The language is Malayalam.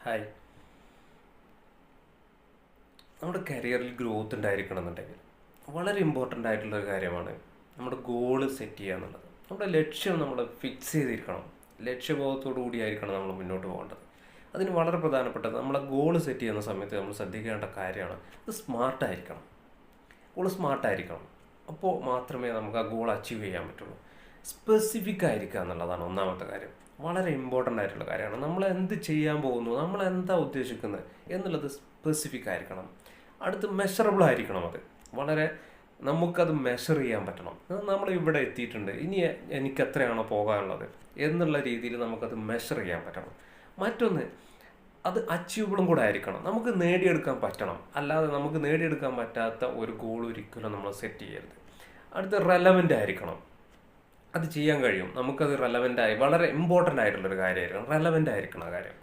ഹായ്. നമ്മുടെ കരിയറിൽ ഗ്രോത്ത് ഉണ്ടായിരിക്കണം എന്നുണ്ടെങ്കിൽ വളരെ ഇമ്പോർട്ടൻ്റ് ആയിട്ടുള്ളൊരു കാര്യമാണ് നമ്മുടെ ഗോള് സെറ്റ് ചെയ്യുക എന്നുള്ളത്. നമ്മുടെ ലക്ഷ്യം നമ്മൾ ഫിക്സ് ചെയ്തിരിക്കണം. ലക്ഷ്യബോധത്തോടു കൂടിയായിരിക്കണം നമ്മൾ മുന്നോട്ട് പോകേണ്ടത്. അതിന് വളരെ പ്രധാനപ്പെട്ടത് നമ്മളെ ഗോള് സെറ്റ് ചെയ്യുന്ന സമയത്ത് നമ്മൾ ശ്രദ്ധിക്കേണ്ട കാര്യമാണ് അത് സ്മാർട്ടായിരിക്കണം. ഗോൾ സ്മാർട്ടായിരിക്കണം. അപ്പോൾ മാത്രമേ നമുക്ക് ആ ഗോൾ അച്ചീവ് ചെയ്യാൻ പറ്റുള്ളൂ. സ്പെസിഫിക് ആയിരിക്കുക എന്നുള്ളതാണ് ഒന്നാമത്തെ കാര്യം. വളരെ ഇമ്പോർട്ടൻ്റ് ആയിട്ടുള്ള കാര്യമാണ്. നമ്മൾ എന്ത് ചെയ്യാൻ പോകുന്നു, നമ്മൾ എന്താ ഉദ്ദേശിക്കുന്നത് എന്നുള്ളത് സ്പെസിഫിക് ആയിരിക്കണം. അടുത്ത് മെഷറബിൾ ആയിരിക്കണം. അത് വളരെ നമുക്കത് മെഷർ ചെയ്യാൻ പറ്റണം. നമ്മൾ ഇവിടെ എത്തിയിട്ടുണ്ട്, ഇനി എനിക്ക് എത്രയാണോ പോകാനുള്ളത് എന്നുള്ള രീതിയിൽ നമുക്കത് മെഷർ ചെയ്യാൻ പറ്റണം. മറ്റൊന്ന്, അത് അച്ചീവബിളും കൂടെ ആയിരിക്കണം. നമുക്ക് നേടിയെടുക്കാൻ പറ്റണം. അല്ലാതെ നമുക്ക് നേടിയെടുക്കാൻ പറ്റാത്ത ഒരു ഗോൾ ഒരിക്കലും നമ്മൾ സെറ്റ് ചെയ്യരുത്. അടുത്ത് റെലവൻ്റ് ആയിരിക്കണം. അത് ചെയ്യാൻ കഴിയും. നമുക്കത് റെലവൻ്റ് ആയി വളരെ ഇമ്പോർട്ടൻ്റ് ആയിട്ടുള്ളൊരു കാര്യമായിരിക്കണം. റെലവൻ്റ് ആയിരിക്കണം ആ കാര്യം.